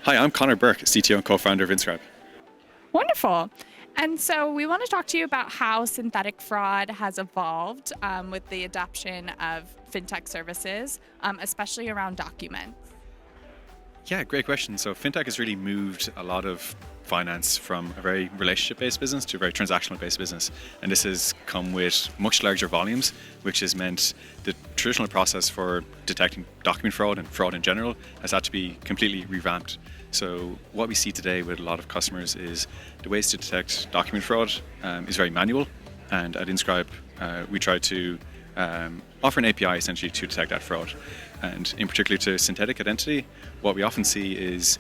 Hi, I'm Conor Burke, CTO and co-founder of Inscribe. Wonderful. And so we want to talk to you about how synthetic fraud has evolved with the adoption of fintech services, especially around documents. Yeah, great question. So fintech has really moved a lot of finance from a very relationship-based business to a very transactional-based business. And this has come with much larger volumes, which has meant the traditional process for detecting document fraud and fraud in general has had to be completely revamped. So what we see today with a lot of customers is the ways to detect document fraud is very manual. And at Inscribe, we try to offer an API essentially to detect that fraud. And in particular to synthetic identity, what we often see is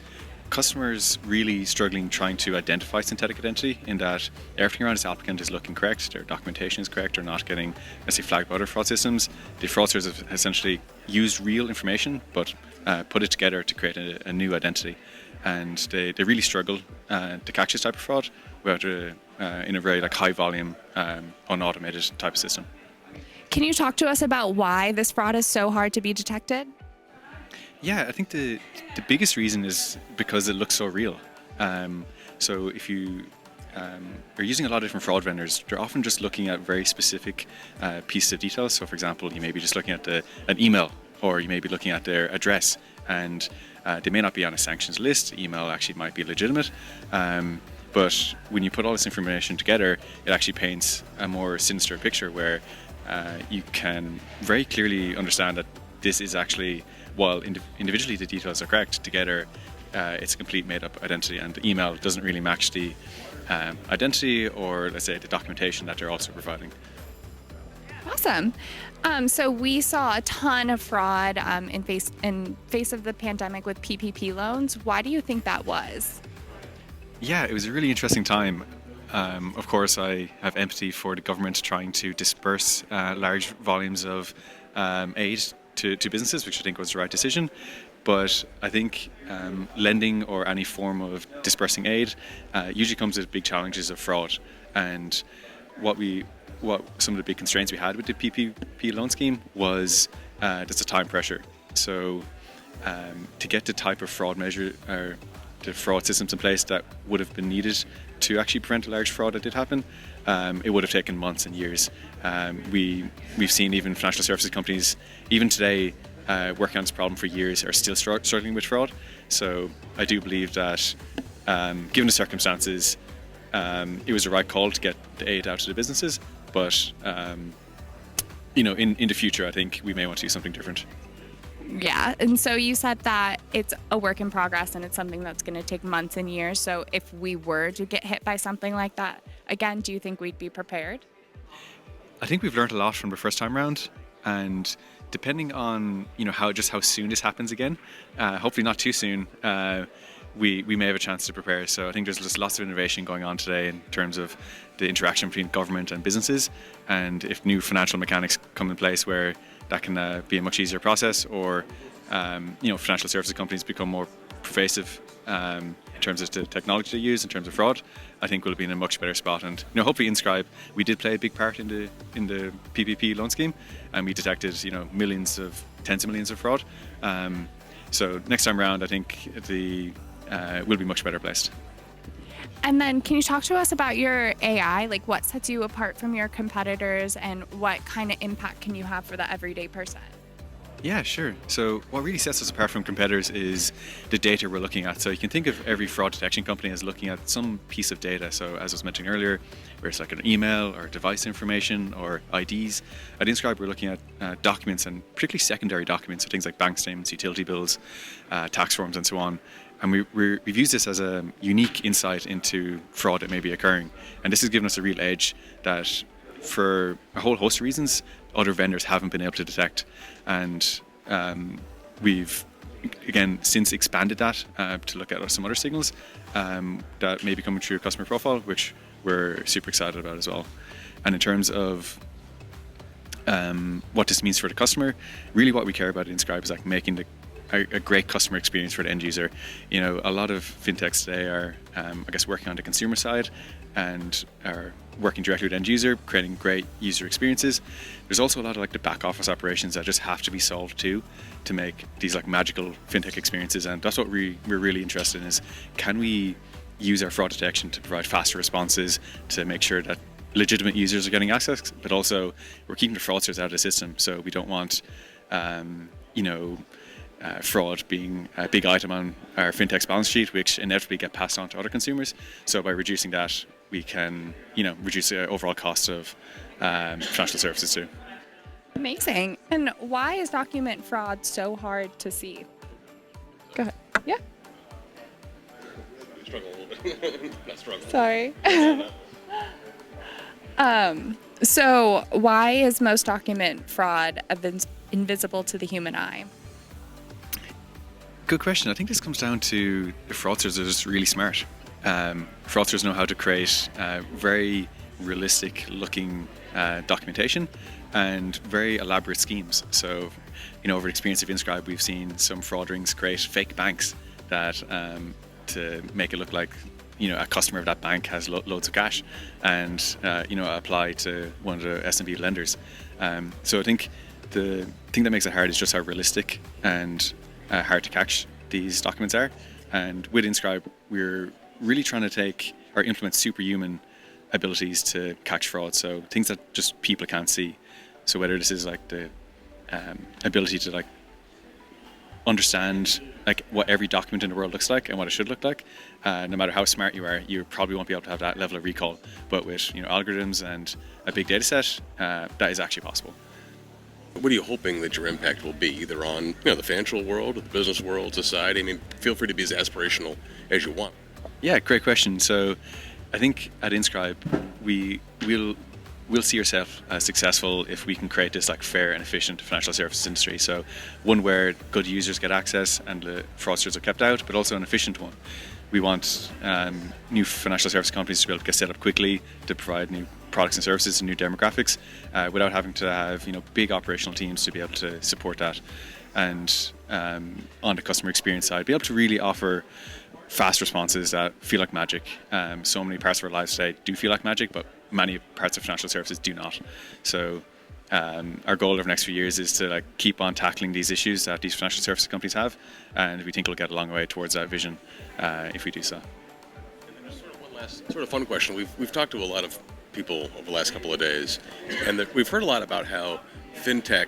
customers really struggling trying to identify synthetic identity in that everything around this applicant is looking correct, their documentation is correct, they're not getting, let's say, flagged by other fraud systems. The fraudsters have essentially used real information but put it together to create a new identity. And they really struggle to catch this type of fraud without in a very high volume, unautomated type of system. Can you talk to us about why this fraud is so hard to be detected? Yeah, I think the biggest reason is because it looks so real. So if you are using a lot of different fraud vendors, they're often just looking at very specific pieces of detail. So for example, you may be just looking at an email, or you may be looking at their address, and they may not be on a sanctions list. Email actually might be legitimate. But when you put all this information together, it actually paints a more sinister picture where you can very clearly understand that this is actually, while individually the details are correct, together it's a complete made-up identity, and the email doesn't really match the identity or, let's say, the documentation that they're also providing. Awesome. So we saw a ton of fraud in face of the pandemic with PPP loans. Why do you think that was? Yeah, it was a really interesting time. Of course, I have empathy for the government trying to disperse large volumes of aid to businesses, which I think was the right decision. But I think lending or any form of dispersing aid usually comes with big challenges of fraud. And what some of the big constraints we had with the PPP loan scheme was just the time pressure. So to get the type of fraud measure or the fraud systems in place that would have been needed to actually prevent a large fraud that did happen, it would have taken months and years. We've seen even financial services companies, even today, working on this problem for years, are still struggling with fraud. So I do believe that, given the circumstances, it was the right call to get the aid out to the businesses. But in the future, I think we may want to do something different. Yeah, and so you said that it's a work in progress and it's something that's going to take months and years. So if we were to get hit by something like that, again, do you think we'd be prepared? I think we've learned a lot from the first time round, and depending on how soon this happens again, hopefully not too soon, we may have a chance to prepare. So I think there's just lots of innovation going on today in terms of the interaction between government and businesses, and if new financial mechanics come in place where that can be a much easier process, or financial services companies become more pervasive in terms of the technology they use in terms of fraud, I think we'll be in a much better spot. And hopefully Inscribe, we did play a big part in the PPP loan scheme, and we detected tens of millions of fraud. So next time around, I think we'll be much better placed. And then can you talk to us about your AI? Like, what sets you apart from your competitors, and what kind of impact can you have for the everyday person? Yeah, sure. So what really sets us apart from competitors is the data we're looking at. So you can think of every fraud detection company as looking at some piece of data. So as I was mentioning earlier, where it's like an email or device information or IDs. At Inscribe, we're looking at documents, and particularly secondary documents, so things like bank statements, utility bills, tax forms, and so on. And we've used this as a unique insight into fraud that may be occurring. And this has given us a real edge that, for a whole host of reasons, other vendors haven't been able to detect. And we've, again, since expanded that to look at some other signals that may be coming through a customer profile, which we're super excited about as well. And in terms of what this means for the customer, really what we care about at Inscribe is making a great customer experience for the end user. A lot of fintechs today are, working on the consumer side and are working directly with end user, creating great user experiences. There's also a lot of like the back office operations that just have to be solved too, to make these like magical fintech experiences. And that's what we're really interested in, is can we use our fraud detection to provide faster responses to make sure that legitimate users are getting access, but also we're keeping the fraudsters out of the system. So we don't want, fraud being a big item on our fintech's balance sheet, which inevitably get passed on to other consumers. So by reducing that, we can, reduce the overall cost of financial services too. Amazing. And why is document fraud so hard to see? Go ahead. Yeah. Struggle a little bit. Not struggle. Sorry. So why is most document fraud invisible to the human eye? Good question. I think this comes down to the fraudsters are just really smart. Fraudsters know how to create very realistic looking documentation and very elaborate schemes. So, over the experience of Inscribe, we've seen some fraud rings create fake banks that to make it look like a customer of that bank has loads of cash, and apply to one of the SMB lenders. So I think the thing that makes it hard is just how realistic and hard to catch these documents are. And with Inscribe, we're really trying to take or implement superhuman abilities to catch fraud. So things that just people can't see. So whether this is like the ability to like understand like what every document in the world looks like and what it should look like, no matter how smart you are, you probably won't be able to have that level of recall. But with algorithms and a big data set, that is actually possible. What are you hoping that your impact will be, either on the financial world, the business world, society? I mean, feel free to be as aspirational as you want. Yeah, great question. So I think at Inscribe, we'll see ourselves as successful if we can create this like fair and efficient financial services industry. So one where good users get access and the fraudsters are kept out, but also an efficient one. We want new financial service companies to be able to get set up quickly to provide new products and services to new demographics without having to have big operational teams to be able to support that. And on the customer experience side, be able to really offer fast responses that feel like magic. So many parts of our lives today do feel like magic, but many parts of financial services do not. So our goal over the next few years is to keep on tackling these issues that these financial services companies have, and we think we'll get a long way towards that vision if we do so. And then there's sort of one last sort of fun question. We've talked to a lot of people over the last couple of days, and we've heard a lot about how fintech,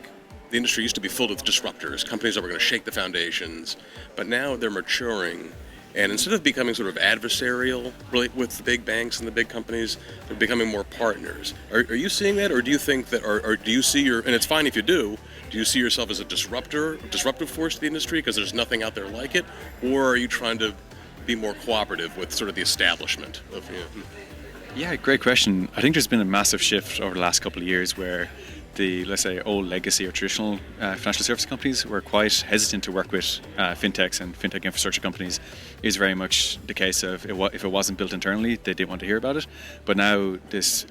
the industry used to be filled with disruptors, companies that were going to shake the foundations, but now they're maturing. And instead of becoming sort of adversarial with the big banks and the big companies, they're becoming more partners. Are you seeing that, or do you think that, or do you see and it's fine if you do you see yourself as a disruptive force to the industry because there's nothing out there like it, or are you trying to be more cooperative with sort of the establishment of? Yeah, great question. I think there's been a massive shift over the last couple of years where the, let's say, old legacy or traditional financial service companies were quite hesitant to work with fintechs and fintech infrastructure companies. Is very much the case of if it wasn't built internally, they didn't want to hear about it. But now this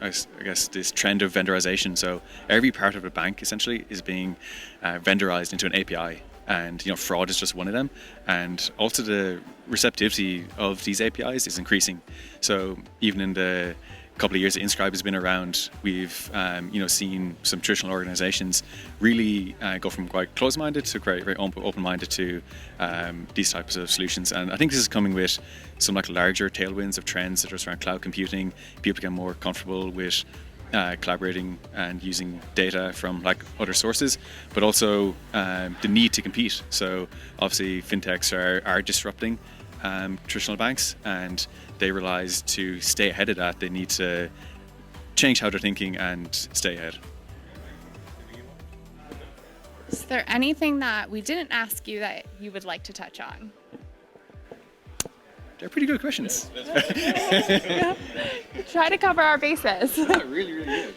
trend of vendorization, so every part of a bank essentially is being vendorized into an API. And fraud is just one of them, and also the receptivity of these APIs is increasing. So even in the couple of years that Inscribe has been around, we've seen some traditional organizations really go from quite close-minded to very open-minded to these types of solutions. And I think this is coming with some larger tailwinds of trends that are around cloud computing. People get more comfortable with collaborating and using data from other sources, but also the need to compete. So obviously fintechs are disrupting traditional banks, and they realize to stay ahead of that, they need to change how they're thinking and stay ahead. Is there anything that we didn't ask you that you would like to touch on? They're pretty good questions. Try to cover our bases. Yeah, really, really good.